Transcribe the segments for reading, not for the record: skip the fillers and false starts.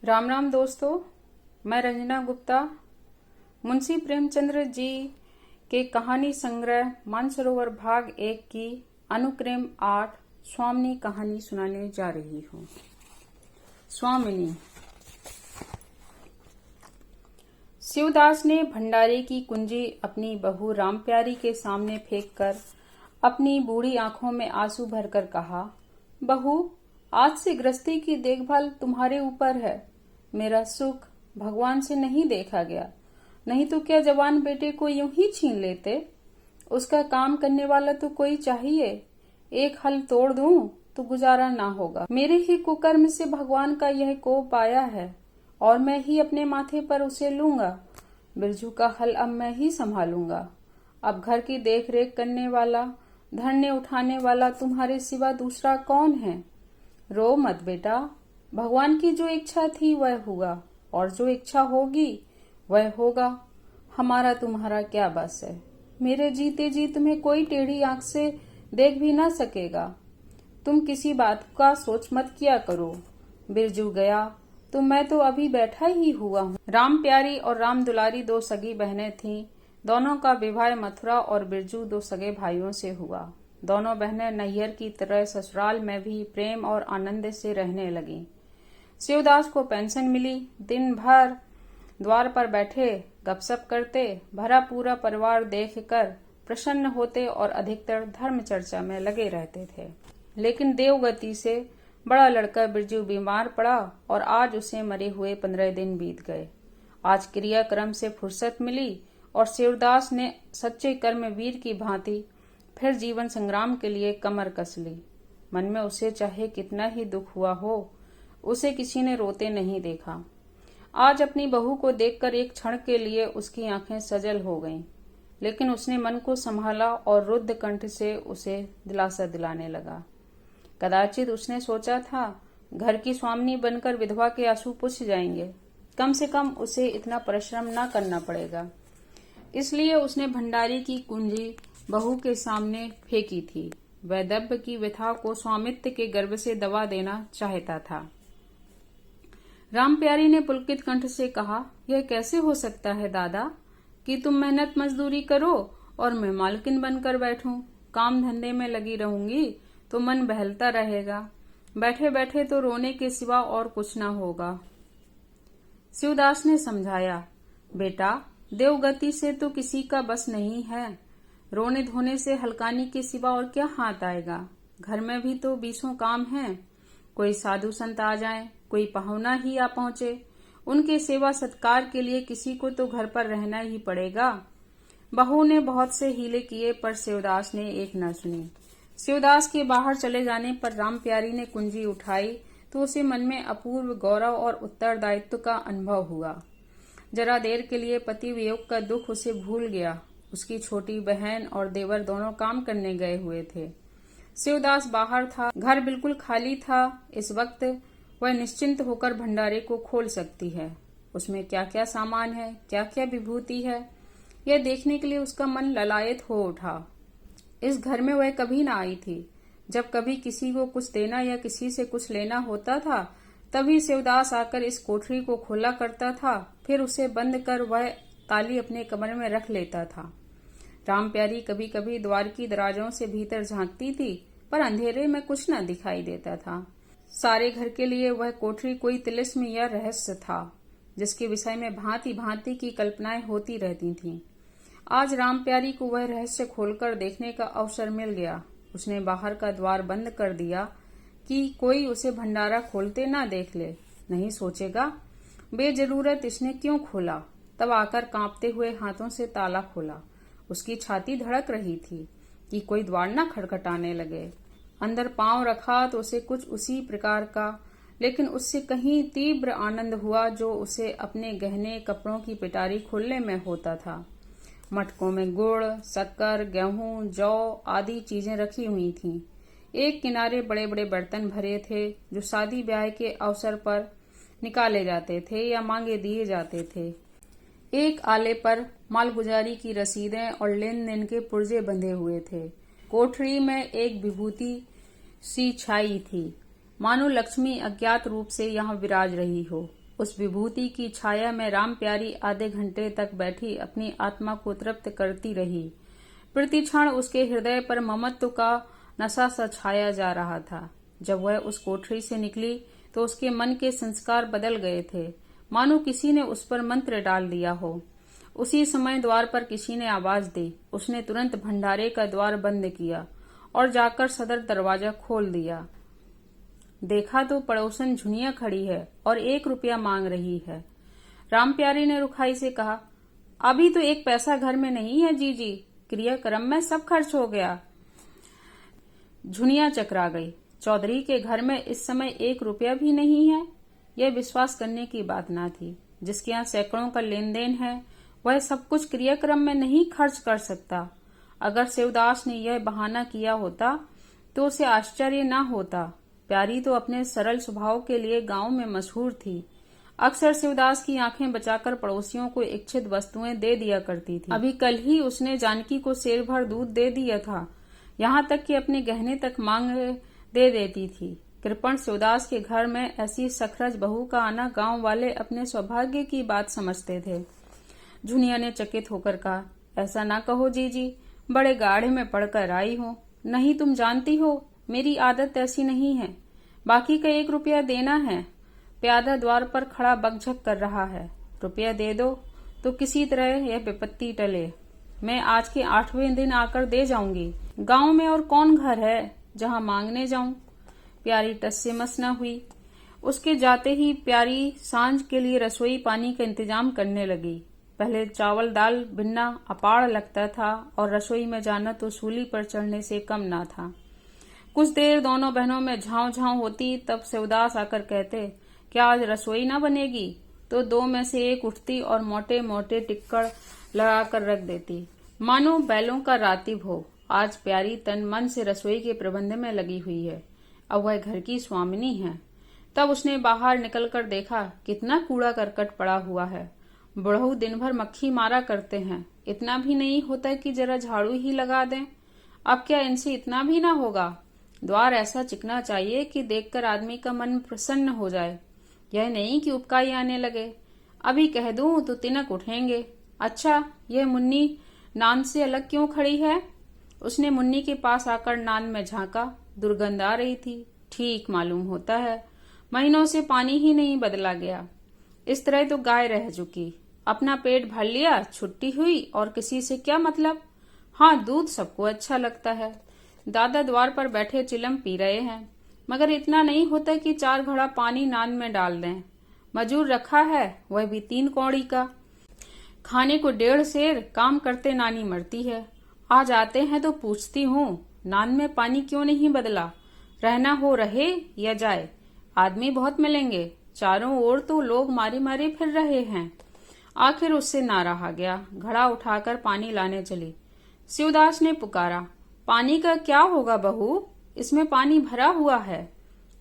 राम राम दोस्तों, मैं रंजना गुप्ता मुंशी प्रेमचंद्र जी के कहानी संग्रह मानसरोवर भाग 1 की अनुक्रम 8 स्वामिनी कहानी सुनाने जा रही हूँ। स्वामिनी। शिवदास ने भंडारे की कुंजी अपनी बहू रामप्यारी के सामने फेंककर अपनी बूढ़ी आंखों में आंसू भरकर कहा, बहू, आज से गृहस्थी की देखभाल तुम्हारे ऊपर है। मेरा सुख भगवान से नहीं देखा गया, नहीं तो क्या जवान बेटे को यूं ही छीन लेते। उसका काम करने वाला तो कोई चाहिए। एक हल तोड़ दूं तो गुजारा ना होगा। मेरे ही कुकर्म से भगवान का यह कोप आया है और मैं ही अपने माथे पर उसे लूंगा। बिरजू का हल अब मैं ही संभालूंगा। अब घर की देख रेख करने वाला, धरने उठाने वाला तुम्हारे सिवा दूसरा कौन है। रो मत बेटा, भगवान की जो इच्छा थी वह हुआ और जो इच्छा होगी वह होगा। हमारा तुम्हारा क्या बस है। मेरे जीते जी तुम्हें कोई टेढ़ी आंख से देख भी ना सकेगा। तुम किसी बात का सोच मत किया करो। बिरजू गया तो मैं तो अभी बैठा ही हुआ हूँ। राम प्यारी और राम दुलारी दो सगी बहनें थीं। दोनों का विवाह मथुरा और बिरजू दो सगे भाइयों से हुआ। दोनों बहनें नैहर की तरह ससुराल में भी प्रेम और आनंद से रहने लगीं। शिवदास को पेंशन मिली। दिन भर द्वार पर बैठे गपशप करते, भरा पूरा परिवार देखकर प्रसन्न होते और अधिकतर धर्म चर्चा में लगे रहते थे। लेकिन देवगति से बड़ा लड़का बिरजू बीमार पड़ा और आज उसे मरे हुए 15 दिन बीत गए। आज क्रियाक्रम से फुर्सत मिली और शिवदास ने सच्चे कर्मवीर की भांति फिर जीवन संग्राम के लिए कमर कस ली। मन में उसे चाहे कितना ही दुख हुआ हो, उसे किसी ने रोते नहीं देखा। आज अपनी बहू को देखकर एक क्षण के लिए उसकी आंखें सजल हो गईं, लेकिन उसने मन को संभाला और रुद्ध कंठ से उसे दिलासा दिलाने लगा। कदाचित उसने सोचा था घर की स्वामिनी बनकर विधवा के आंसू पुछ जाएंगे, कम से कम उसे इतना परिश्रम न करना पड़ेगा। इसलिए उसने भंडारी की कुंजी बहू के सामने फेंकी थी। वैदव्य की व्यथा को स्वामित्व के गर्भ से दबा देना चाहता था। राम प्यारी ने पुलकित कंठ से कहा, यह कैसे हो सकता है दादा कि तुम मेहनत मजदूरी करो और मैं मालकिन बनकर बैठूं। काम धंधे में लगी रहूंगी तो मन बहलता रहेगा। बैठे बैठे तो रोने के सिवा और कुछ ना होगा। शिवदास ने समझाया, बेटा, देवगति से तो किसी का बस नहीं है। रोने धोने से हलकानी के सिवा और क्या हाथ आएगा। घर में भी तो 20 काम हैं। कोई साधु संत आ जाए, कोई पहुना ही आ पहुंचे, उनके सेवा सत्कार के लिए किसी को तो घर पर रहना ही पड़ेगा। बहू ने बहुत से हीले किए पर शिवदास ने एक न सुनी। शिवदास के बाहर चले जाने पर राम प्यारी ने कुंजी उठाई तो उसे मन में अपूर्व गौरव और उत्तरदायित्व का अनुभव हुआ। जरा देर के लिए पति वियोग का दुख उसे भूल गया। उसकी छोटी बहन और देवर दोनों काम करने गए हुए थे। शिवदास बाहर था। घर बिल्कुल खाली था। इस वक्त वह निश्चिंत होकर भंडारे को खोल सकती है। उसमें क्या क्या सामान है, क्या क्या विभूति है, यह देखने के लिए उसका मन ललायत हो उठा। इस घर में वह कभी ना आई थी। जब कभी किसी को कुछ देना या किसी से कुछ लेना होता था, तभी शिवदास आकर इस कोठरी को खोला करता था। फिर उसे बंद कर वह ताली अपने कमरे में रख लेता था। राम प्यारी कभी कभी द्वार की दराजों से भीतर झांकती थी, पर अंधेरे में कुछ न दिखाई देता था। सारे घर के लिए वह कोठरी कोई तिलिस्म या रहस्य था, जिसके विषय में भांति भांति की कल्पनाएं होती रहती थीं। आज राम प्यारी को वह रहस्य खोलकर देखने का अवसर मिल गया। उसने बाहर का द्वार बंद कर दिया कि कोई उसे भंडारा खोलते ना देख ले। नहीं सोचेगा बेजरूरत इसने क्यों खोला। तब आकर कांपते हुए हाथों से ताला खोला। उसकी छाती धड़क रही थी कि कोई द्वार न खटखटाने लगे। अंदर पांव रखा तो उसे कुछ उसी प्रकार का, लेकिन उससे कहीं तीव्र आनंद हुआ जो उसे अपने गहने कपड़ों की पिटारी खोलने में होता था। मटकों में गुड़, शक्कर, गेहूं, जौ आदि चीजें रखी हुई थीं। एक किनारे बड़े बड़े बर्तन भरे थे जो शादी ब्याह के अवसर पर निकाले जाते थे या मांगे दिए जाते थे। एक आले पर मालगुजारी की रसीदें और लेन देन के पुर्जे बंधे हुए थे। कोठरी में एक विभूति सी छाई थी, मानो लक्ष्मी अज्ञात रूप से यहाँ विराज रही हो। उस विभूति की छाया में राम प्यारी आधे घंटे तक बैठी अपनी आत्मा को तृप्त करती रही। प्रति क्षण उसके हृदय पर ममत्व का नशा सा छाया जा रहा था। जब वह उस कोठरी से निकली तो उसके मन के संस्कार बदल गए थे, मानो किसी ने उस पर मंत्र डाल दिया हो। उसी समय द्वार पर किसी ने आवाज दी। उसने तुरंत भंडारे का द्वार बंद किया और जाकर सदर दरवाजा खोल दिया। देखा तो पड़ोसन झुनिया खड़ी है और 1 रुपया मांग रही है। राम प्यारी ने रुखाई से कहा, अभी तो 1 पैसा घर में नहीं है जीजी, क्रियाक्रम में सब खर्च हो गया। झुनिया चकरा गई। चौधरी के घर में इस समय 1 रुपया भी नहीं है? यह विश्वास करने की बात ना थी। जिसके यहाँ सैकड़ों का लेन देन है वह सब कुछ क्रियाक्रम में नहीं खर्च कर सकता। अगर शिवदास ने यह बहाना किया होता तो उसे आश्चर्य न होता। प्यारी तो अपने सरल स्वभाव के लिए गांव में मशहूर थी। अक्सर शिवदास की आंखें बचाकर पड़ोसियों को इच्छित वस्तुएं दे दिया करती थी। अभी कल ही उसने जानकी को सेर भर दूध दे दिया था। यहाँ तक कि अपने गहने तक मांग दे देती थी। कृपण शिवदास के घर में ऐसी सखरज बहू का आना गांव वाले अपने सौभाग्य की बात समझते थे। झुनिया ने चकित होकर कहा, ऐसा ना कहो जीजी, बड़े गाढ़े में पड़कर आई हो। नहीं, तुम जानती हो मेरी आदत ऐसी नहीं है। बाकी का 1 रुपया देना है। प्यादा द्वार पर खड़ा बकझक कर रहा है। रुपया दे दो तो किसी तरह यह विपत्ति टले। मैं आज के 8वें दिन आकर दे जाऊंगी। गांव में और कौन घर है जहां मांगने जाऊं? प्यारी टस से मस न हुई। उसके जाते ही प्यारी सांझ के लिए रसोई पानी का इंतजाम करने लगी। पहले चावल दाल बिन्ना अपाड़ लगता था और रसोई में जाना तो सूली पर चढ़ने से कम ना था। कुछ देर दोनों बहनों में झांव झांव होती, तब शिवदास आकर कहते, क्या आज रसोई ना बनेगी? तो 2 में से एक उठती और मोटे मोटे टिक्कड़ लगाकर रख देती, मानो बैलों का रातिब हो। आज प्यारी तन मन से रसोई के प्रबंध में लगी हुई है। अब वह घर की स्वामिनी है। तब उसने बाहर निकलकर देखा कितना कूड़ा करकट पड़ा हुआ है। बुढ़ऊ दिन भर मक्खी मारा करते हैं, इतना भी नहीं होता कि जरा झाड़ू ही लगा दें। अब क्या इनसे इतना भी ना होगा? द्वार ऐसा चिकना चाहिए कि देखकर आदमी का मन प्रसन्न हो जाए। यह नहीं कि उपकाई आने लगे। अभी कह दूं तो तिनक उठेंगे। अच्छा, यह मुन्नी नान से अलग क्यों खड़ी है? उसने मुन्नी के पास आकर नान में झांका। दुर्गंध आ रही थी। ठीक मालूम होता है, महीनों से पानी ही नहीं बदला गया। इस तरह तो गाय रह चुकी। अपना पेट भर लिया, छुट्टी हुई, और किसी से क्या मतलब। हाँ, दूध सबको अच्छा लगता है। दादा द्वार पर बैठे चिलम पी रहे हैं, मगर इतना नहीं होता कि 4 घड़ा पानी नान में डाल दें। मजूर रखा है, वह भी 3 कौड़ी का। खाने को 1.5 सेर, काम करते नानी मरती है। आज आते हैं तो पूछती हूँ, नान में पानी क्यों नहीं बदला? रहना हो रहे या जाए, आदमी बहुत मिलेंगे। चारों ओर तो लोग मारी मारी फिर रहे हैं। आखिर उससे ना रहा गया। घड़ा उठाकर पानी लाने चली। शिवदास ने पुकारा, पानी का क्या होगा बहू, इसमें पानी भरा हुआ है।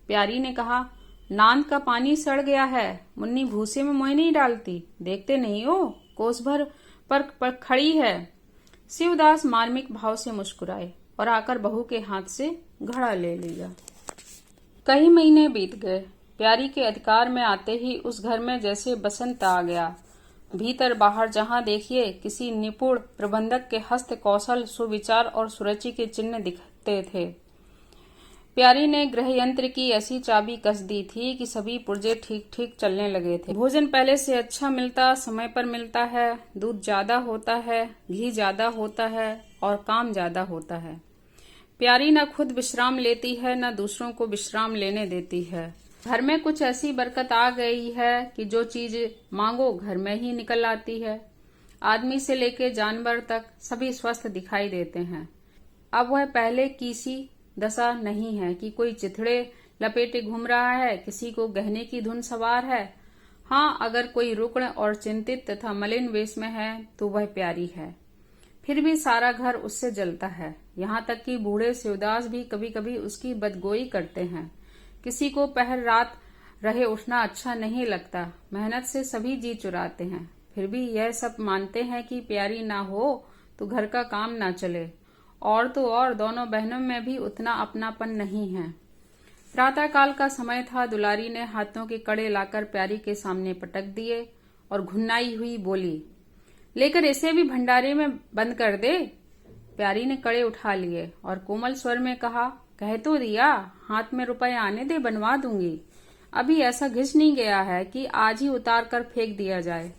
प्यारी ने कहा, नान का पानी सड़ गया है। मुन्नी भूसे में मोई नहीं डालती, देखते नहीं हो, कोस भर पर खड़ी है। शिवदास मार्मिक भाव से मुस्कुराए और आकर बहू के हाथ से घड़ा ले लिया। कई महीने बीत गए। प्यारी के अधिकार में आते ही उस घर में जैसे बसंत आ गया। भीतर बाहर जहां देखिए किसी निपुण प्रबंधक के हस्त कौशल, सुविचार और सुरुचि के चिन्ह दिखते थे। प्यारी ने गृह यंत्र की ऐसी चाबी कस दी थी कि सभी पुर्जे ठीक ठीक चलने लगे थे। भोजन पहले से अच्छा मिलता, समय पर मिलता है, दूध ज्यादा होता है, घी ज्यादा होता है और काम ज्यादा होता है। प्यारी न खुद विश्राम लेती है, न दूसरों को विश्राम लेने देती है। घर में कुछ ऐसी बरकत आ गई है कि जो चीज मांगो घर में ही निकल आती है। आदमी से लेकर जानवर तक सभी स्वस्थ दिखाई देते हैं। अब वह पहले की सी दशा नहीं है कि कोई चिथड़े लपेटे घूम रहा है, किसी को गहने की धुन सवार है। हाँ, अगर कोई रुग्ण और चिंतित तथा मलिन वेश में है तो वह प्यारी है। फिर भी सारा घर उससे जलता है। यहाँ तक कि बूढ़े शिवदास भी कभी कभी उसकी बदगोई करते हैं। किसी को पहर रात रहे उठना अच्छा नहीं लगता। मेहनत से सभी जी चुराते हैं, फिर भी यह सब मानते हैं कि प्यारी ना हो तो घर का काम ना चले। और तो और दोनों बहनों में भी उतना अपनापन नहीं है। प्रातःकाल का समय था। दुलारी ने हाथों के कड़े लाकर प्यारी के सामने पटक दिए और घुन्नाई हुई बोली, लेकर इसे भी भंडारे में बंद कर दे। प्यारी ने कड़े उठा लिए और कोमल स्वर में कहा, कह तो दिया, हाथ में रुपए आने दे, बनवा दूंगी। अभी ऐसा घिस नहीं गया है कि आज ही उतार कर फेंक दिया जाए।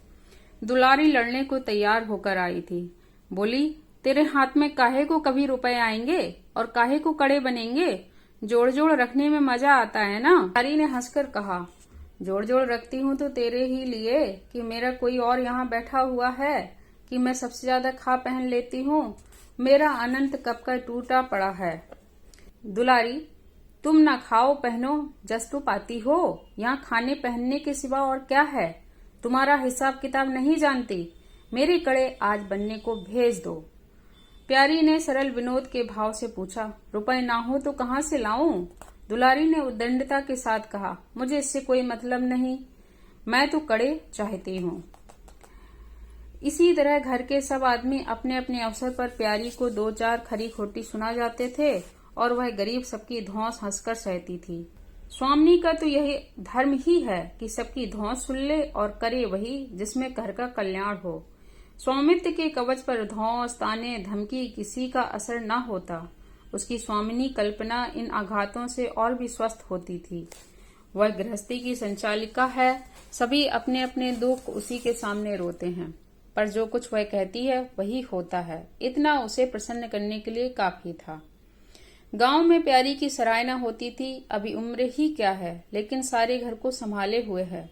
दुलारी लड़ने को तैयार होकर आई थी। बोली, तेरे हाथ में काहे को कभी रुपए आएंगे और काहे को कड़े बनेंगे? जोड़ जोड़ रखने में मजा आता है ना। दुलारी ने हंसकर कहा, जोड़ जोड़ रखती हूँ तो तेरे ही लिए कि मेरा कोई और यहाँ बैठा हुआ है कि मैं सबसे ज्यादा खा पहन लेती हूँ। मेरा अनंत कब का टूटा पड़ा है। दुलारी, तुम ना खाओ पहनो जस तो पाती हो। यहाँ खाने पहनने के सिवा और क्या है? तुम्हारा हिसाब किताब नहीं जानती। मेरे कड़े आज बनने को भेज दो। प्यारी ने सरल विनोद के भाव से पूछा, रुपए ना हो तो कहाँ से लाऊं? दुलारी ने उद्दंडता के साथ कहा, मुझे इससे कोई मतलब नहीं, मैं तो कड़े चाहती हूँ। इसी तरह घर के सब आदमी अपने अपने अवसर पर प्यारी को 2-4 खरी खोटी सुना जाते थे और वह गरीब सबकी धौंस हंसकर सहती थी। स्वामिनी का तो यही धर्म ही है कि सबकी धौंस सुन ले और करे वही जिसमें घर का कल्याण हो। स्वामित्व के कवच पर धौंस, ताने, धमकी किसी का असर न होता। उसकी स्वामिनी कल्पना इन आघातों से और भी स्वस्थ होती थी। वह गृहस्थी की संचालिका है। सभी अपने अपने दुख उसी के सामने रोते हैं, पर जो कुछ वह कहती है वही होता है। इतना उसे प्रसन्न करने के लिए काफी था। गांव में प्यारी की सराहना होती थी। अभी उम्र ही क्या है, लेकिन सारे घर को संभाले हुए है।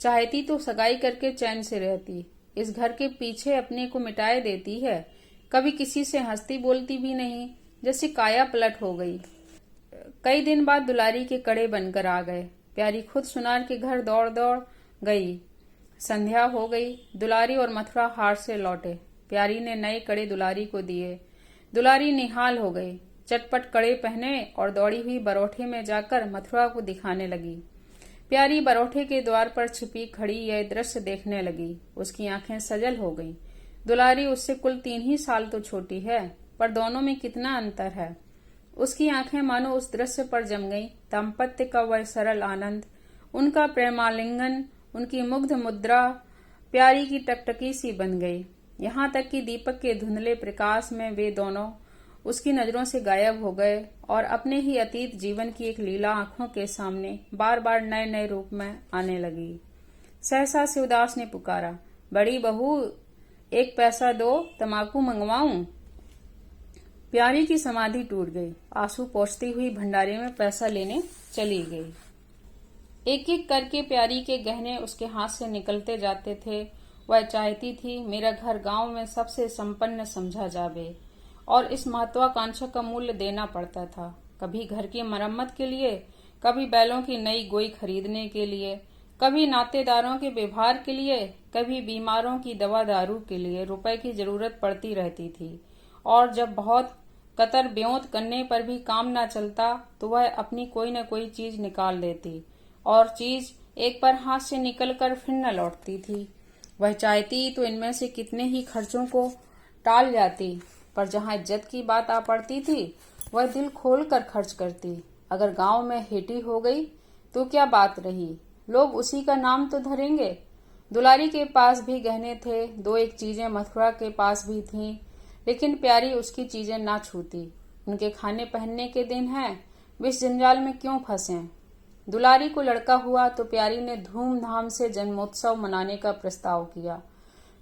चाहती तो सगाई करके चैन से रहती। इस घर के पीछे अपने को मिटाए देती है। कभी किसी से हंसती बोलती भी नहीं, जैसे काया पलट हो गई। कई दिन बाद दुलारी के कड़े बनकर आ गए। प्यारी खुद सुनार के घर दौड़ दौड़ गई। संध्या हो गई। दुलारी और मथुरा हाट से लौटे। प्यारी ने नए कड़े दुलारी को दिए। दुलारी निहाल हो गई। चटपट कड़े पहने और दौड़ी हुई बरौठे में जाकर मथुरा को दिखाने लगी। प्यारी बरौठे के द्वार पर छिपी खड़ी यह दृश्य देखने लगी। उसकी आंखें सजल हो गईं। दुलारी उससे कुल 3 ही साल तो छोटी है, पर दोनों में कितना अंतर है। उसकी आंखें मानो उस दृश्य पर जम गईं। दाम्पत्य का वह सरल आनंद, उनका प्रेमालिंगन, उनकी मुग्ध मुद्रा प्यारी की टकटकी सी बन गई। यहाँ तक कि दीपक के धुंधले प्रकाश में वे दोनों उसकी नजरों से गायब हो गए और अपने ही अतीत जीवन की एक लीला आंखों के सामने बार बार नए नए रूप में आने लगी। सहसा शिवदास ने पुकारा, बड़ी बहू, 1 पैसा दो, तमाकू मंगवाऊं। प्यारी की समाधि टूट गई। आंसू पोंछती हुई भंडारे में पैसा लेने चली गई। एक एक करके प्यारी के गहने उसके हाथ से निकलते जाते थे। वह चाहती थी मेरा घर गांव में सबसे संपन्न समझा जावे, और इस महत्वाकांक्षा का मूल्य देना पड़ता था। कभी घर की मरम्मत के लिए, कभी बैलों की नई गोई खरीदने के लिए, कभी नातेदारों के व्यवहार के लिए, कभी बीमारों की दवा दारू के लिए रुपए की जरूरत पड़ती रहती थी। और जब बहुत कतर ब्योंत करने पर भी काम न चलता तो वह अपनी कोई न कोई चीज निकाल देती, और चीज एक बार हाथ से निकलकर फिर न लौटती थी। वह चाहती तो इनमें से कितने ही खर्चों को टाल जाती, पर जहाँ इज्जत की बात आ पड़ती थी वह दिल खोल कर खर्च करती। अगर गांव में हेटी हो गई तो क्या बात रही, लोग उसी का नाम तो धरेंगे। दुलारी के पास भी गहने थे। 2-1 चीजें मथुरा के पास भी थीं, लेकिन प्यारी उसकी चीजें ना छूती। उनके खाने पहनने के दिन हैं, वे इस जंजाल में क्यों फंसे। दुलारी को लड़का हुआ तो प्यारी ने धूमधाम से जन्मोत्सव मनाने का प्रस्ताव किया।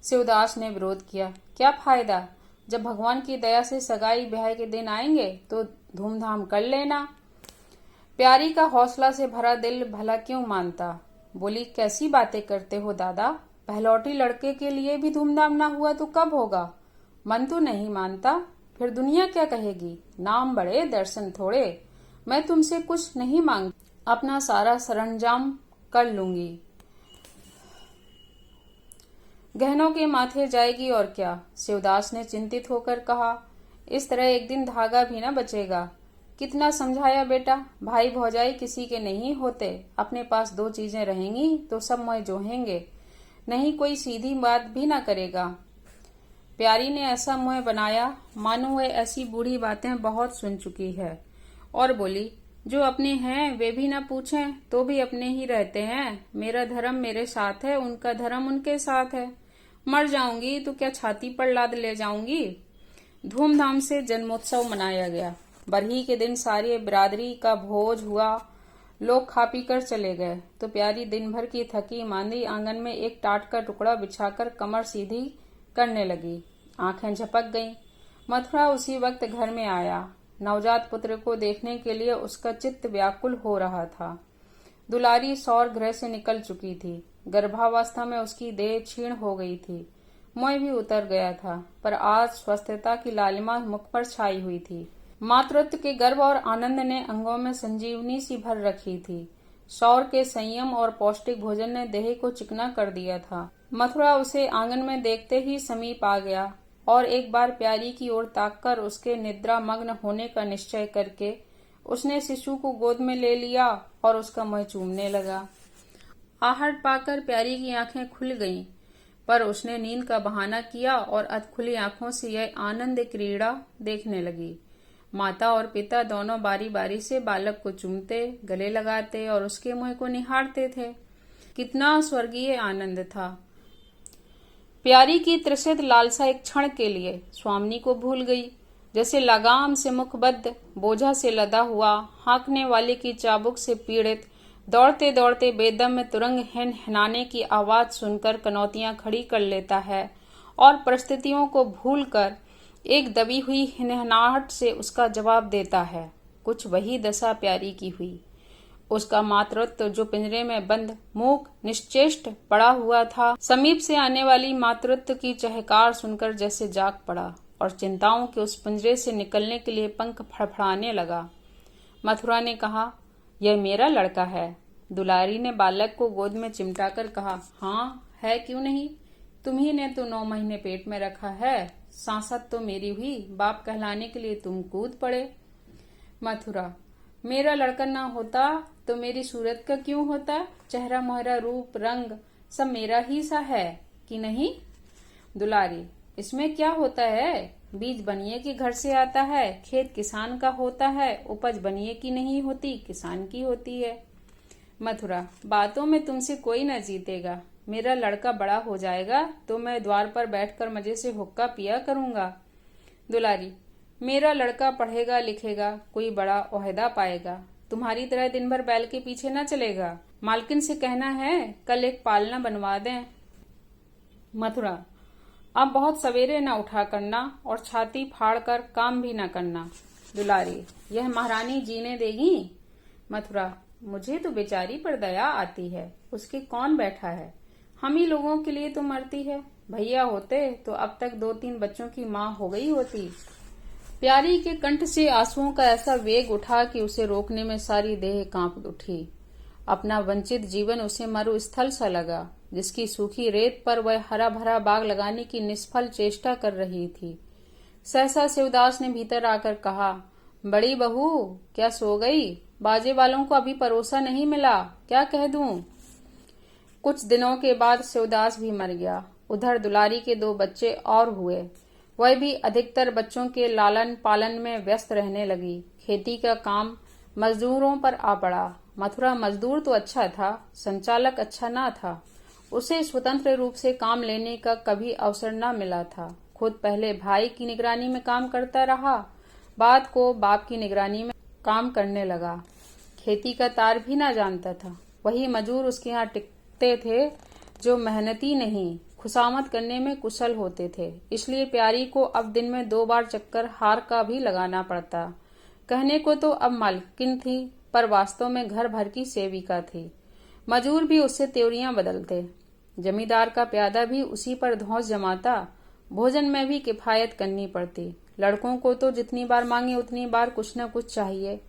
शिवदास ने विरोध किया, क्या फायदा, जब भगवान की दया से सगाई ब्याह के दिन आएंगे तो धूमधाम कर लेना। प्यारी का हौसला से भरा दिल भला क्यों मानता। बोली, कैसी बातें करते हो दादा, पहलौटी लड़के के लिए भी धूमधाम ना हुआ तो कब होगा। मन तो नहीं मानता, फिर दुनिया क्या कहेगी। नाम बड़े दर्शन थोड़े। मैं तुमसे कुछ नहीं मांग, अपना सारा सरंजाम कर लूंगी। गहनों के माथे जाएगी और क्या। शिवदास ने चिंतित होकर कहा, इस तरह एक दिन धागा भी न बचेगा। कितना समझाया बेटा, भाई भौजाई किसी के नहीं होते। अपने पास 2 चीजें रहेंगी तो सब मोह जोहेंगे, नहीं कोई सीधी बात भी न करेगा। प्यारी ने ऐसा मुंह बनाया मानो वह ऐसी बूढ़ी बातें बहुत सुन चुकी है, और बोली, जो अपने हैं वे भी न पूछें तो भी अपने ही रहते हैं। मेरा धर्म मेरे साथ है, उनका धर्म उनके साथ है। मर जाऊंगी तो क्या छाती पर लाद ले जाऊंगी। धूमधाम से जन्मोत्सव मनाया गया। बरही के दिन सारी बिरादरी का भोज हुआ। लोग खा पी कर चले गए तो प्यारी दिन भर की थकी मांदी आंगन में एक टाट का टुकड़ा बिछाकर कमर सीधी करने लगी। आंखें झपक गईं। मथुरा उसी वक्त घर में आया। नवजात पुत्र को देखने के लिए उसका चित्त व्याकुल हो रहा था। दुलारी सौर गृह से निकल चुकी थी। गर्भावस्था में उसकी देह क्षीण हो गई थी। मोह भी उतर गया था, पर आज स्वस्थता की लालिमा मुख पर छाई हुई थी। मातृत्व के गर्व और आनंद ने अंगों में संजीवनी सी भर रखी थी। सौर के संयम और पौष्टिक भोजन ने देह को चिकना कर दिया था। मथुरा उसे आंगन में देखते ही समीप आ गया और एक बार प्यारी की ओर ताककर उसके निद्रा मग्न होने का निश्चय करके उसने शिशु को गोद में ले लिया और उसका मुंह चूमने लगा। आहट पाकर प्यारी की आंखें खुल गईं, पर उसने नींद का बहाना किया और अधखुली आंखों से यह आनंद क्रीड़ा देखने लगी। माता और पिता दोनों बारी बारी से बालक को चूमते, गले लगाते और उसके मुंह को निहारते थे। कितना स्वर्गीय आनंद था। प्यारी की त्रसित लालसा एक क्षण के लिए स्वामिनी को भूल गई। जैसे लगाम से मुखबद्ध, बोझा से लदा हुआ, हाँकने वाले की चाबुक से पीड़ित, दौड़ते दौड़ते बेदम में तुरंग हिनहिनाने की आवाज सुनकर कनौतियां खड़ी कर लेता है और परिस्थितियों को भूलकर एक दबी हुई हिनहनाहट से उसका जवाब देता है। कुछ वही दशा प्यारी की हुई। उसका मातृत्व जो पिंजरे में बंद मूक निश्चेष्ट पड़ा हुआ था, समीप से आने वाली मातृत्व की चहकार सुनकर जैसे जाग पड़ा और चिंताओं के उस पिंजरे से निकलने के लिए पंख फड़फड़ाने लगा। मथुरा ने कहा, यह मेरा लड़का है। दुलारी ने बालक को गोद में चिमटाकर कहा, हाँ है, क्यों नहीं। तुम्ही ने तो 9 महीने पेट में रखा है। सांसत तो मेरी हुई, बाप कहलाने के लिए तुम कूद पड़े। मथुरा, मेरा लड़का ना होता तो मेरी सूरत का क्यों होता। चेहरा मोहरा रूप रंग सब मेरा ही सा है कि नहीं। दुलारी, इसमें क्या होता है। बीज बनिए के घर से आता है, खेत किसान का होता है, उपज बनिए की नहीं होती, किसान की होती है। मथुरा, बातों में तुमसे कोई न जीतेगा। मेरा लड़का बड़ा हो जाएगा तो मैं द्वार पर बैठकर मजे से हुक्का पिया करूंगा। दुलारी, मेरा लड़का पढ़ेगा लिखेगा, कोई बड़ा ओहदा पाएगा, तुम्हारी तरह दिन भर बैल के पीछे न चलेगा। मालकिन से कहना है कल एक पालना बनवा दें। मथुरा, अब बहुत सवेरे न उठा करना और छाती फाड़कर काम भी न करना। दुलारी, यह महारानी जीने देगी। मथुरा, मुझे तो बेचारी पर दया आती है। उसके कौन बैठा है, हम ही लोगों के लिए तो मरती है। भैया होते तो अब तक 2-3 बच्चों की माँ हो गई होती। प्यारी के कंठ से आंसुओं का ऐसा वेग उठा कि उसे रोकने में सारी देह कांप उठी। अपना वंचित जीवन उसे मरुस्थल सा लगा, जिसकी सूखी रेत पर वह हरा भरा बाग लगाने की निष्फल चेष्टा कर रही थी। सहसा शिवदास ने भीतर आकर कहा, बड़ी बहू क्या सो गई। बाजे वालों को अभी परोसा नहीं मिला, क्या कह दूं। कुछ दिनों के बाद शिवदास भी मर गया। उधर दुलारी के 2 बच्चे और हुए। वह भी अधिकतर बच्चों के लालन पालन में व्यस्त रहने लगी। खेती का काम मजदूरों पर आ पड़ा। मथुरा मजदूर तो अच्छा था, संचालक अच्छा ना था। उसे स्वतंत्र रूप से काम लेने का कभी अवसर न मिला था। खुद पहले भाई की निगरानी में काम करता रहा, बाद को बाप की निगरानी में काम करने लगा। खेती का तार भी ना जानता था। वही मजूर उसके यहाँ टिकते थे जो मेहनती नहीं, खुशामद करने में कुशल होते थे। इसलिए प्यारी को अब दिन में 2 बार चक्कर हार का भी लगाना पड़ता। कहने को तो अब मालकिन थी, पर वास्तव में घर भर की सेविका थी। मजूर भी उससे त्योरियां बदलते। जमींदार का प्यादा भी उसी पर धौंस जमाता। भोजन में भी किफायत करनी पड़ती। लड़कों को तो जितनी बार मांगे उतनी बार कुछ न कुछ चाहिए।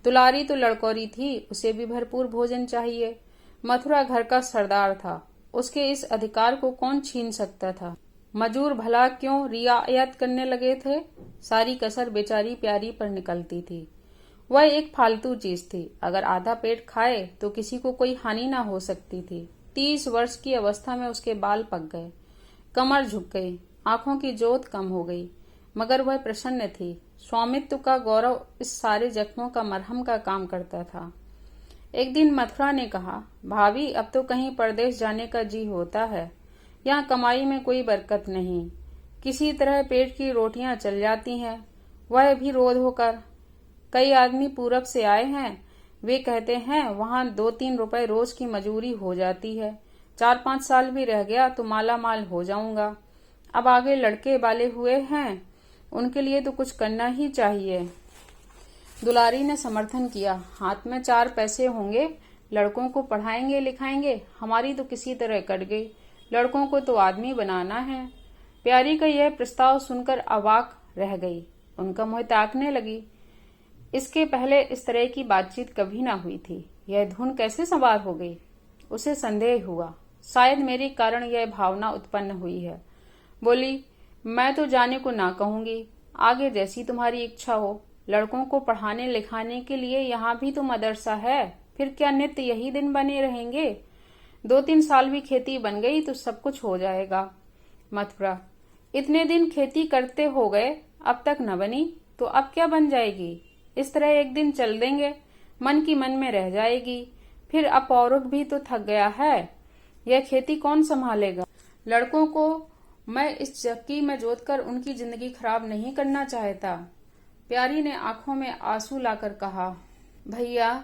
दुलारी तो लड़कोरी थी, उसे भी भरपूर भोजन चाहिए। मथुरा घर का सरदार था, उसके इस अधिकार को कौन छीन सकता था। मजूर भला क्यों रियायत करने लगे थे। सारी कसर बेचारी प्यारी पर निकलती थी। वह एक फालतू चीज थी। अगर आधा पेट खाए तो किसी को कोई हानि ना हो सकती थी। 30 वर्ष की अवस्था में उसके बाल पक गए, कमर झुक गई, आंखों की जोत कम हो गई, मगर वह प्रसन्न थी। स्वामित्व का गौरव इस सारे जख्मों का मरहम का काम करता था। एक दिन मथुरा ने कहा, भाभी अब तो कहीं परदेश जाने का जी होता है। यहाँ कमाई में कोई बरकत नहीं, किसी तरह पेट की रोटियां चल जाती हैं, वह भी रोज होकर। कई आदमी पूरब से आए हैं, वे कहते हैं वहाँ 2-3 रुपए रोज की मजूरी हो जाती है। 4-5 साल भी रह गया तो माला माल हो जाऊंगा। अब आगे लड़के वाले हुए हैं, उनके लिए तो कुछ करना ही चाहिए। दुलारी ने समर्थन किया, हाथ में 4 पैसे होंगे, लड़कों को पढ़ाएंगे लिखाएंगे, हमारी तो किसी तरह कट गई, लड़कों को तो आदमी बनाना है। प्यारी का यह प्रस्ताव सुनकर अवाक रह गई, उनका मुंह ताकने लगी। इसके पहले इस तरह की बातचीत कभी ना हुई थी, यह धुन कैसे सवार हो गई? उसे संदेह हुआ, शायद मेरे कारण यह भावना उत्पन्न हुई है। बोली, मैं तो जाने को ना कहूंगी, आगे जैसी तुम्हारी इच्छा हो। लड़कों को पढ़ाने लिखाने के लिए यहाँ भी तो मदरसा है, फिर क्या नित्य यही दिन बने रहेंगे? 2-3 साल भी खेती बन गई तो सब कुछ हो जाएगा। मथुरा, इतने दिन खेती करते हो गए, अब तक न बनी तो अब क्या बन जाएगी? इस तरह एक दिन चल देंगे, मन की मन में रह जाएगी। फिर अपौरुष भी तो थक गया है, यह खेती कौन संभालेगा? लड़कों को मैं इस चक्की में जोतकर उनकी जिंदगी खराब नहीं करना चाहता। प्यारी ने आंखों में आंसू लाकर कहा, भैया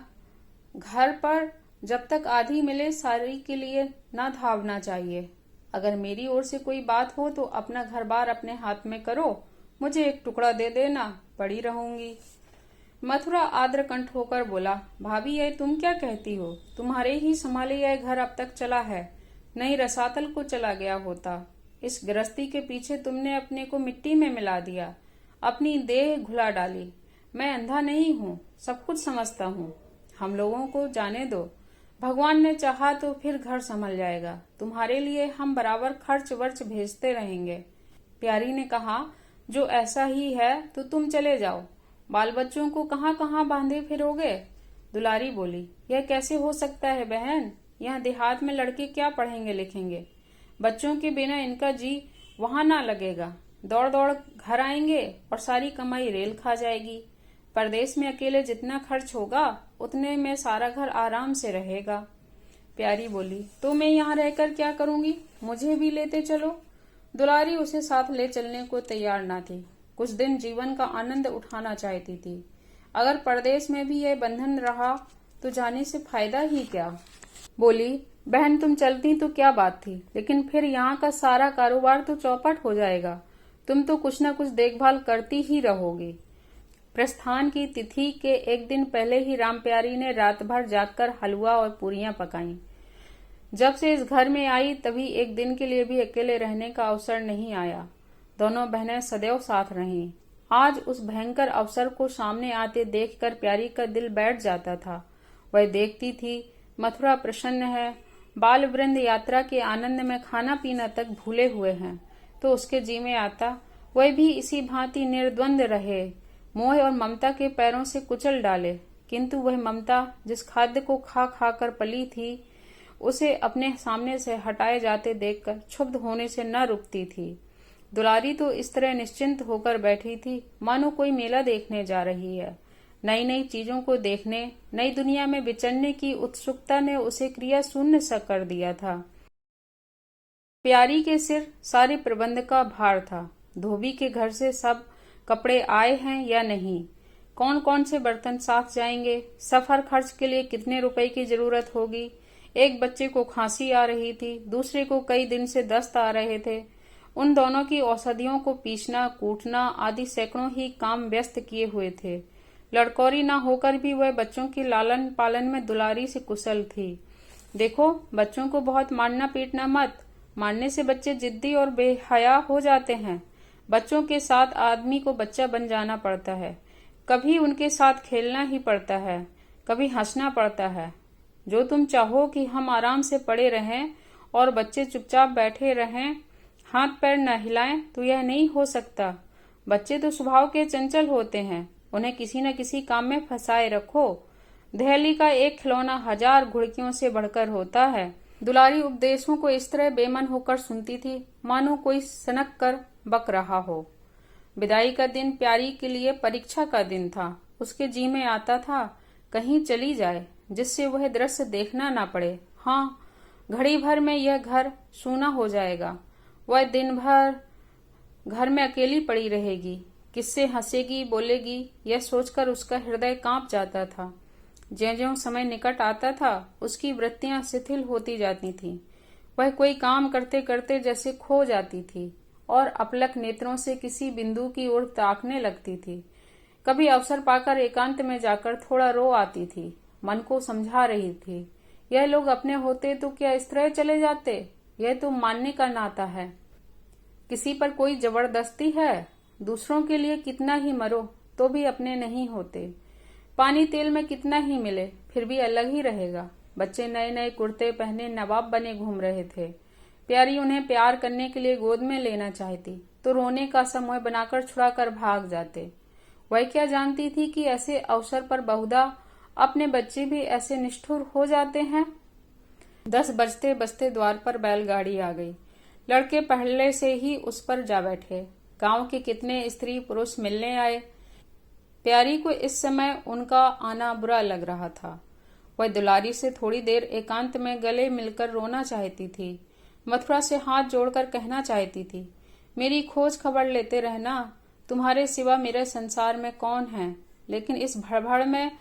घर पर जब तक आधी मिले सारी के लिए ना धावना चाहिए। अगर मेरी ओर से कोई बात हो तो अपना घर बार अपने हाथ में करो, मुझे एक टुकड़ा दे देना, पड़ी रहूंगी। मथुरा आर्द्र कंठ होकर बोला, भाभी यह तुम क्या कहती हो? तुम्हारे ही संभाले यह घर अब तक चला है, नहीं रसातल को चला गया होता। इस गृहस्थी के पीछे तुमने अपने को मिट्टी में मिला दिया, अपनी देह घुला डाली। मैं अंधा नहीं हूँ, सब कुछ समझता हूँ। हम लोगों को जाने दो, भगवान ने चाहा तो फिर घर संभल जाएगा। तुम्हारे लिए हम बराबर खर्च वर्च भेजते रहेंगे। प्यारी ने कहा, जो ऐसा ही है तो तुम चले जाओ, बाल बच्चों को कहाँ कहाँ बांधे फिरोगे? दुलारी बोली, यह कैसे हो सकता है बहन? यहाँ देहात में लड़के क्या पढ़ेंगे लिखेंगे? बच्चों के बिना इनका जी वहां ना लगेगा। दौड़ दौड़ घर आएंगे और सारी कमाई रेल खा जाएगी। परदेश में अकेले जितना खर्च होगा उतने में सारा घर आराम से रहेगा। प्यारी बोली, तो मैं यहाँ रहकर क्या करूंगी? मुझे भी लेते चलो। दुलारी उसे साथ ले चलने को तैयार ना थी, कुछ दिन जीवन का आनंद उठाना चाहती थी। अगर परदेश में भी यह बंधन रहा तो जाने से फायदा ही क्या? बोली, बहन तुम चलती तो क्या बात थी, लेकिन फिर यहाँ का सारा कारोबार तो चौपट हो जाएगा। तुम तो कुछ न कुछ देखभाल करती ही रहोगी। प्रस्थान की तिथि के एक दिन पहले ही राम प्यारी ने रात भर जागकर हलवा और पूरियां पकाईं। जब से इस घर में आई तभी एक दिन के लिए भी अकेले रहने का अवसर नहीं आया। दोनों बहनें सदैव साथ रहीं। आज उस भयंकर अवसर को सामने आते देखकर प्यारी का दिल बैठ जाता था। वह देखती थी, मथुरा प्रसन्न है, बाल वृंद यात्रा के आनंद में खाना पीना तक भूले हुए हैं, तो उसके जी में आता वह भी इसी भांति निर्द्वंद रहे, मोह और ममता के पैरों से कुचल डाले। किंतु वह ममता जिस खाद्य को खा खा कर पली थी, उसे अपने सामने से हटाए जाते देखकर क्षुब्ध होने से न रुकती थी। दुलारी तो इस तरह निश्चिंत होकर बैठी थी मानो कोई मेला देखने जा रही है। नई नई चीजों को देखने, नई दुनिया में विचरने की उत्सुकता ने उसे क्रिया शून्य सा कर दिया था। प्यारी के सिर सारे प्रबंध का भार था। धोबी के घर से सब कपड़े आए हैं या नहीं, कौन कौन से बर्तन साथ जाएंगे, सफर खर्च के लिए कितने रुपए की जरूरत होगी। एक बच्चे को खांसी आ रही थी, दूसरे को कई दिन से दस्त आ रहे थे। उन दोनों की औषधियों को पीसना, कूटना आदि सैकड़ों ही काम व्यस्त किए हुए थे। लड़कोरी न होकर भी वह बच्चों की लालन पालन में दुलारी से कुशल थी। देखो, बच्चों को बहुत मारना पीटना मत, मारने से बच्चे जिद्दी और बेहया हो जाते हैं। बच्चों के साथ आदमी को बच्चा बन जाना पड़ता है, कभी उनके साथ खेलना ही पड़ता है, कभी हंसना पड़ता है। जो तुम चाहो कि हम आराम से पड़े रहें और बच्चे चुपचाप बैठे रहें, हाथ पैर न हिलाएं, तो यह नहीं हो सकता। बच्चे तो स्वभाव के चंचल होते हैं, उन्हें किसी न किसी काम में फंसाए रखो। दहली का एक खिलौना 1000 घुड़कियों से बढ़कर होता है। दुलारी उपदेशों को इस तरह बेमन होकर सुनती थी मानो कोई सनक कर बक रहा हो। विदाई का दिन प्यारी के लिए परीक्षा का दिन था। उसके जी में आता था कहीं चली जाए, जिससे वह दृश्य देखना ना पड़े। हाँ, घड़ी भर में यह घर सूना हो जाएगा। वह दिन भर घर में अकेली पड़ी रहेगी, किससे हंसेगी बोलेगी, यह सोचकर उसका हृदय कांप जाता था। ज्यों-ज्यों समय निकट आता था, उसकी वृत्तियां शिथिल होती जाती थीं। वह कोई काम करते करते जैसे खो जाती थी और अपलक नेत्रों से किसी बिंदु की ओर ताकने लगती थी। कभी अवसर पाकर एकांत में जाकर थोड़ा रो आती थी। मन को समझा रही थी, यह लोग अपने होते तो क्या इस तरह चले जाते? यह तो मानने का नाता है। किसी पर कोई जबरदस्ती है? दूसरों के लिए कितना ही मरो तो भी अपने नहीं होते। पानी तेल में कितना ही मिले फिर भी अलग ही रहेगा। बच्चे नए नए कुर्ते पहने नवाब बने घूम रहे थे। प्यारी उन्हें प्यार करने के लिए गोद में लेना चाहती तो रोने का समय बनाकर छुड़ाकर भाग जाते। वह क्या जानती थी कि ऐसे अवसर पर बहुधा अपने बच्चे भी ऐसे निष्ठुर हो जाते हैं। 10 बजते बजते द्वार पर बैलगाड़ी आ गई। लड़के पहले से ही उस पर जा बैठे। गांव के कितने स्त्री पुरुष मिलने आए। प्यारी को इस समय उनका आना बुरा लग रहा था। वह दुलारी से थोड़ी देर एकांत में गले मिलकर रोना चाहती थी। मथुरा से हाथ जोड़कर कहना चाहती थी, मेरी खोज खबर लेते रहना, तुम्हारे सिवा मेरे संसार में कौन है। लेकिन इस भड़बड़ में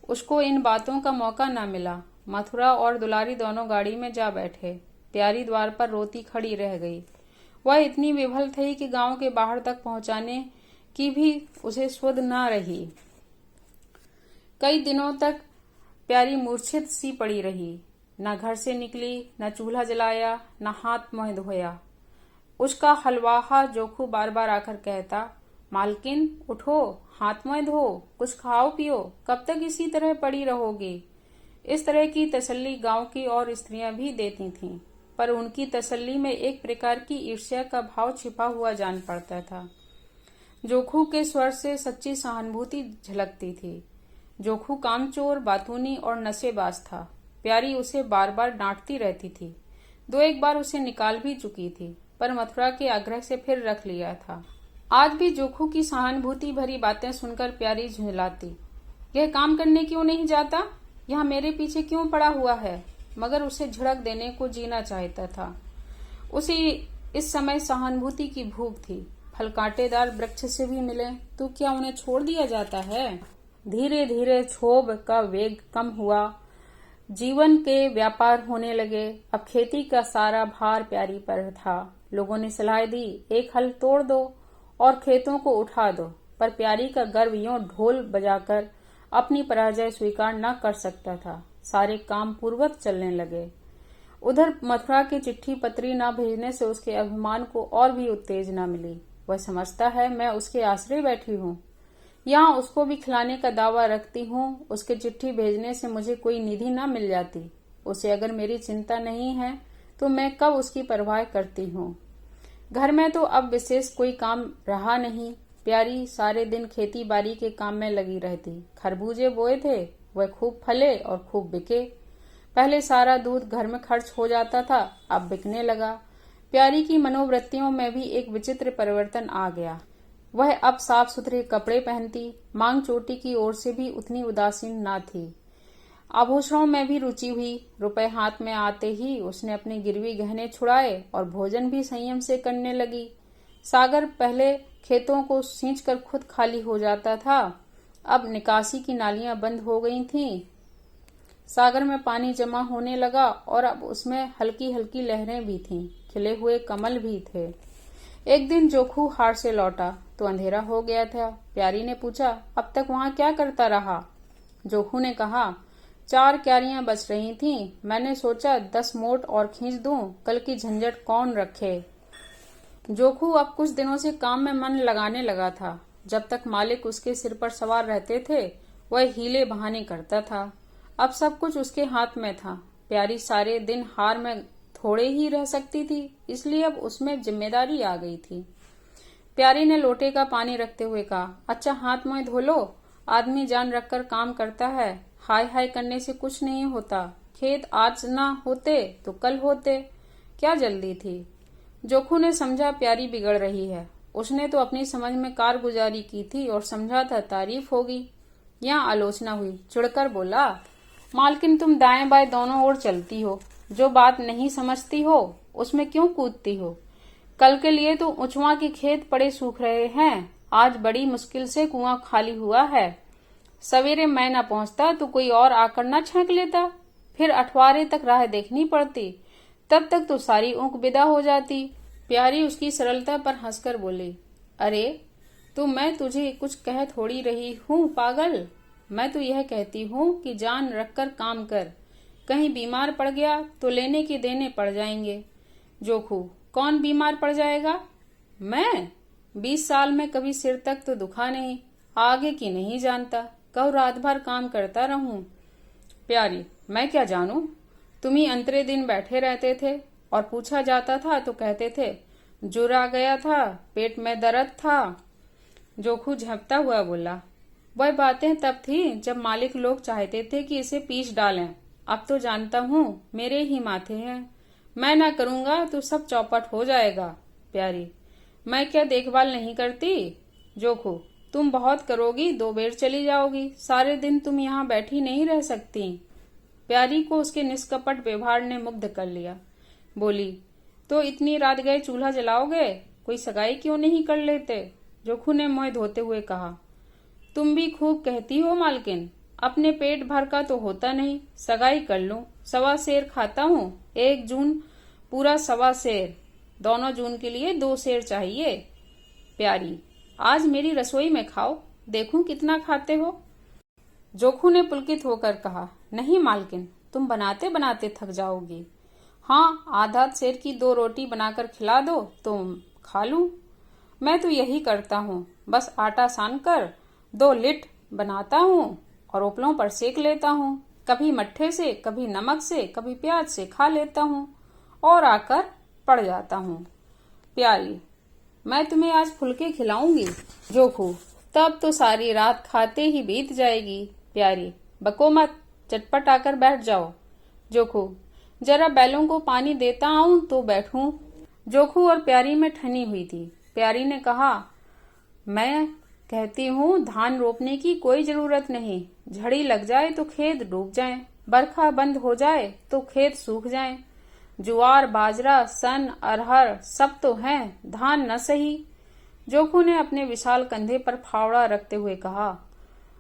उसको इन बातों का मौका न मिला। मथुरा और दुलारी दोनों गाड़ी में जा बैठे। प्यारी द्वार पर रोती खड़ी रह गई। वह इतनी विभल थी कि गांव के बाहर तक पहुंचाने की भी उसे सुध न रही। कई दिनों तक प्यारी मूर्छित सी पड़ी रही। न घर से निकली, न चूल्हा जलाया, न हाथ मुंह धोया। उसका हलवाहा जोखू बार बार आकर कहता, मालकिन उठो, हाथ मुंह धो, कुछ खाओ पियो, कब तक इसी तरह पड़ी रहोगी। इस तरह की तसल्ली गांव की और स्त्रियां भी देती थीं, पर उनकी तसल्ली में एक प्रकार की ईर्ष्या का भाव छिपा हुआ जान पड़ता था। जोखू के स्वर से सच्ची सहानुभूति झलकती थी। जोखू कामचोर, बातूनी और नशेबाज था। प्यारी उसे बार बार डांटती रहती थी। 2-1 बार उसे निकाल भी चुकी थी, पर मथुरा के आग्रह से फिर रख लिया था। आज भी जोखू की सहानुभूति भरी बातें सुनकर प्यारी झुंझलाती। यह काम करने क्यों नहीं जाता? यहाँ मेरे पीछे क्यों पड़ा हुआ है? मगर उसे झिड़क देने को जीना चाहता था। उसे इस समय सहानुभूति की भूख थी। फल कांटेदार वृक्ष से भी मिले तो क्या उन्हें छोड़ दिया जाता है? धीरे धीरे क्षोभ का वेग कम हुआ। जीवन के व्यापार होने लगे। अब खेती का सारा भार प्यारी पर था। लोगों ने सलाह दी, एक हल तोड़ दो और खेतों को उठा दो, पर प्यारी का गर्व यों ढोल बजाकर अपनी पराजय स्वीकार न कर सकता था। सारे काम पूर्वक चलने लगे। उधर मथुरा की चिट्ठी पत्री न भेजने से उसके अभिमान को और भी उत्तेजना मिली। वह समझता है मैं उसके आश्रय बैठी हूँ, यहाँ उसको भी खिलाने का दावा रखती हूँ। उसके चिट्ठी भेजने से मुझे कोई निधि न मिल जाती। उसे अगर मेरी चिंता नहीं है तो मैं कब उसकी परवाह करती हूँ। घर में तो अब विशेष कोई काम रहा नहीं। प्यारी सारे दिन खेती बाड़ी के काम में लगी रहती। खरबूजे बोए थे, वह खूब फले और खूब बिके। पहले सारा दूध घर में खर्च हो जाता था, अब बिकने लगा। प्यारी की मनोवृत्तियों में भी एक विचित्र परिवर्तन आ गया। वह अब साफ सुथरे कपड़े पहनती, मांग चोटी की ओर से भी उतनी उदासीन न थी। आभूषणों में भी रुचि हुई। रुपए हाथ में आते ही उसने अपने गिरवी गहने छुड़ाए और भोजन भी संयम से करने लगी। सागर पहले खेतों को सींचकर खुद खाली हो जाता था, अब निकासी की नालियां बंद हो गई थीं। सागर में पानी जमा होने लगा और अब उसमें हल्की हल्की लहरें भी थीं। खिले हुए कमल भी थे। एक दिन जोखू हाट से लौटा तो अंधेरा हो गया था। प्यारी ने पूछा, अब तक वहां क्या करता रहा? जोखू ने कहा, 4 क्यारियां बच रही थीं। मैंने सोचा 10 मोट और खींच दूं, कल की झंझट कौन रखे। जोखू अब कुछ दिनों से काम में मन लगाने लगा था। जब तक मालिक उसके सिर पर सवार रहते थे वह हीले बहाने करता था। अब सब कुछ उसके हाथ में था। प्यारी सारे दिन हार में थोड़े ही रह सकती थी, इसलिए अब उसमें जिम्मेदारी आ गई थी। प्यारी ने लोटे का पानी रखते हुए कहा, अच्छा हाथ मुंह धो लो। आदमी जान रखकर काम करता है, हाय हाय करने से कुछ नहीं होता। खेत आज ना होते तो कल होते, क्या जल्दी थी। जोखू ने समझा प्यारी बिगड़ रही है। उसने तो अपनी समझ में कारगुजारी की थी और समझा था तारीफ होगी। यहाँ आलोचना हुई। चिढ़कर बोला, मालकिन तुम दाएं बाएं दोनों ओर चलती हो, जो बात नहीं समझती हो उसमें क्यों कूदती हो? कल के लिए तो उचवा के खेत पड़े सूख रहे हैं, आज बड़ी मुश्किल से कुआं खाली हुआ है। सवेरे मैं न पहुंचता तो कोई और आकर न छेंक लेता, फिर अठवारे तक राह देखनी पड़ती, तब तक तो सारी ऊँक विदा हो जाती। प्यारी उसकी सरलता पर हंसकर बोली, अरे तो मैं तुझे कुछ कह थोड़ी रही हूँ पागल। मैं तो यह कहती हूँ कि जान रखकर काम कर, कहीं बीमार पड़ गया तो लेने के देने पड़ जाएंगे। जोखू, कौन बीमार पड़ जाएगा? मैं 20 साल में कभी सिर तक तो दुखा नहीं, आगे की नहीं जानता, कब रात भर काम करता रहूं। प्यारी, मैं क्या जानूं, तुम ही अंतरे दिन बैठे रहते थे और पूछा जाता था तो कहते थे जुर आ गया था, पेट में दर्द था। जोखू झपटा हुआ बोला, वह बातें तब थी जब मालिक लोग चाहते थे कि इसे पीस डालें, अब तो जानता हूँ मेरे ही माथे हैं, मैं ना करूंगा तो सब चौपट हो जाएगा। प्यारी, मैं क्या देखभाल नहीं करती? जोखू, तुम बहुत करोगी 2 बेर चली जाओगी, सारे दिन तुम यहाँ बैठी नहीं रह सकती। प्यारी को उसके निष्कपट व्यवहार ने मुग्ध कर लिया। बोली, तो इतनी रात गए चूल्हा जलाओगे, कोई सगाई क्यों नहीं कर लेते? जोखू ने मुंह धोते हुए कहा, तुम भी खूब कहती हो मालकिन, अपने पेट भर का तो होता नहीं, सगाई कर लूं, 1.25 सेर खाता हूँ, 1 जून पूरा 1.25 सेर, दोनों जून के लिए 2 सेर चाहिए। प्यारी, आज मेरी रसोई में खाओ, देखूं कितना खाते हो। जोखू ने पुलकित होकर कहा, नहीं मालकिन, तुम बनाते बनाते थक जाओगी। हाँ, आधा सेर की 2 रोटी बनाकर खिला दो तो खा लूं। मैं तो यही करता हूँ, बस आटा सान कर 2 लिट बनाता हूँ और उपलों पर सेक लेता हूँ, कभी मट्ठे से, कभी नमक से, कभी प्याज से खा लेता हूँ और आकर पड़ जाता हूँ। प्यारी, मैं तुम्हें आज फुलके खिलाऊंगी। जोखू, तब तो सारी रात खाते ही बीत जाएगी। प्यारी, बको मत, चटपट आकर बैठ जाओ। जोखू, जरा बैलों को पानी देता आऊं तो बैठूं। जोखू और प्यारी में ठनी हुई थी। प्यारी ने कहा, मैं कहती हूँ धान रोपने की कोई जरूरत नहीं, झड़ी लग जाए तो खेत डूब जाए, बरखा बंद हो जाए तो खेत सूख जाए, जुआर बाजरा सन अरहर सब तो हैं, धान न सही। जोखू ने अपने विशाल कंधे पर फावड़ा रखते हुए कहा,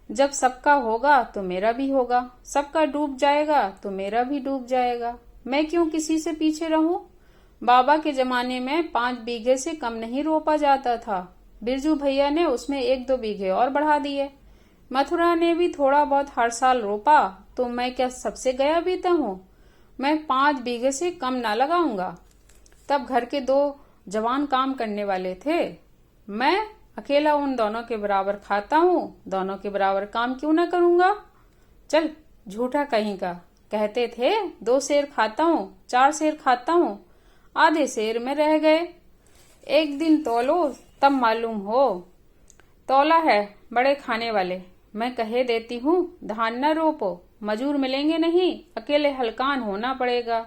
जब सबका होगा तो मेरा भी होगा, सबका डूब जाएगा तो मेरा भी डूब जाएगा, मैं क्यों किसी से पीछे रहूं? बाबा के जमाने में 5 बीघे से कम नहीं रोपा जाता था, बिरजू भैया ने उसमें 1-2 बीघे और बढ़ा दिए, मथुरा ने भी थोड़ा बहुत हर साल रोपा, तो मैं क्या सबसे गया बीता हूँ? मैं 5 बीघे से कम ना लगाऊंगा। तब घर के 2 जवान काम करने वाले थे, मैं अकेला उन दोनों के बराबर खाता हूँ, दोनों के बराबर काम क्यों ना करूंगा? चल झूठा कहीं का, कहते थे 2 सेर खाता हूँ, 4 सेर खाता हूँ, आधे सेर में रह गए। एक दिन तौलो तब मालूम हो। तौला है बड़े खाने वाले, मैं कहे देती हूँ धान न रोपो, मजूर मिलेंगे नहीं, अकेले हलकान होना पड़ेगा।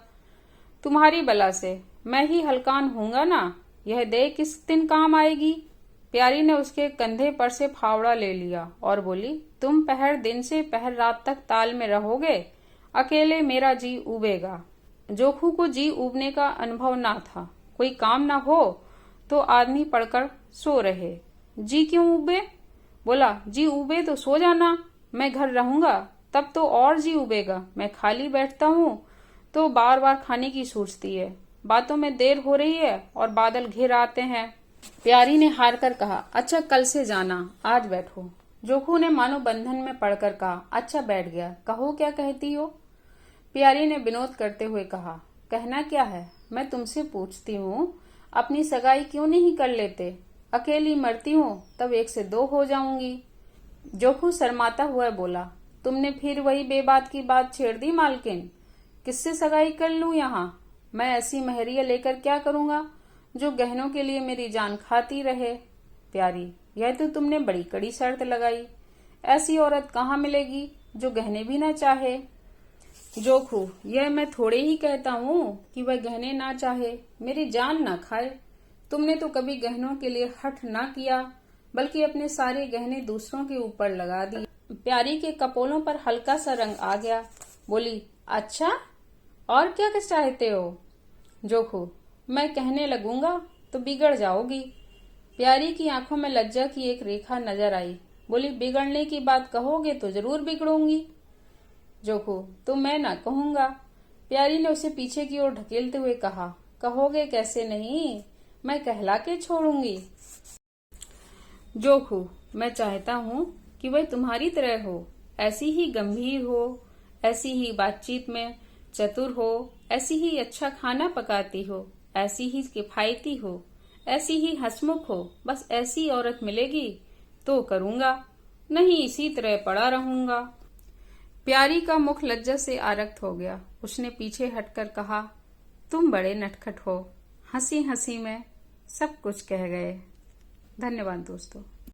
तुम्हारी बला से मैं ही हलकान हूँगा ना, यह दे किस दिन काम आएगी। प्यारी ने उसके कंधे पर से फावड़ा ले लिया और बोली, तुम पहर दिन से पहर रात तक ताल में रहोगे, अकेले मेरा जी उबेगा। जोखू को जी उबने का अनुभव ना था, कोई काम ना हो तो आदमी पड़कर सो रहे, जी क्यों उबे? बोला, जी उबे तो सो जाना, मैं घर रहूंगा तब तो और जी उबेगा, मैं खाली बैठता हूँ तो बार बार खाने की सोचती है, बातों में देर हो रही है और बादल घिर आते हैं। प्यारी ने हार कर कहा, अच्छा कल से जाना, आज बैठो। जोखू ने मानो बंधन में पड़कर कहा, अच्छा बैठ गया, कहो क्या कहती हो। प्यारी ने विनोद करते हुए कहा, कहना क्या है, मैं तुमसे पूछती हूँ, अपनी सगाई क्यों नहीं कर लेते? अकेली मरती हूँ तब 1 से 2 हो जाऊंगी। जोखू शर्माता हुआ बोला, तुमने फिर वही बेबात की बात छेड़ दी मालकिन, किससे सगाई कर लूं यहाँ? मैं ऐसी महरिया लेकर क्या करूंगा जो गहनों के लिए मेरी जान खाती रहे। प्यारी, यह तो तुमने बड़ी कड़ी शर्त लगाई, ऐसी औरत कहाँ मिलेगी जो गहने भी ना चाहे। जोखू, यह मैं थोड़े ही कहता हूँ कि वह गहने ना चाहे, मेरी जान ना खाए, तुमने तो कभी गहनों के लिए हठ ना किया, बल्कि अपने सारे गहने दूसरों के ऊपर लगा दिए। प्यारी के कपोलों पर हल्का सा रंग आ गया। बोली, अच्छा, और क्या चाहते हो? जोखू, मैं कहने लगूंगा तो बिगड़ जाओगी। प्यारी की आंखों में लज्जा की एक रेखा नजर आई। बोली, बिगड़ने की बात कहोगे तो जरूर बिगड़ूंगी। जोखू, तो मैं ना कहूंगा। प्यारी ने उसे पीछे की ओर ढकेलते हुए कहा, कहोगे कैसे नहीं, मैं कहला के छोड़ूंगी। जोखू, मैं चाहता हूँ कि वह तुम्हारी तरह हो, ऐसी ही गंभीर हो, ऐसी ही बातचीत में चतुर हो, ऐसी ही अच्छा खाना पकाती हो, ऐसी ही किफायती हो, ऐसी ही हंसमुख हो। बस ऐसी औरत मिलेगी तो करूंगा, नहीं इसी तरह पड़ा रहूंगा। प्यारी का मुख लज्जा से आरक्त हो गया। उसने पीछे हटकर कहा, तुम बड़े नटखट हो। हंसी हंसी में सब कुछ कह गए। धन्यवाद दोस्तों।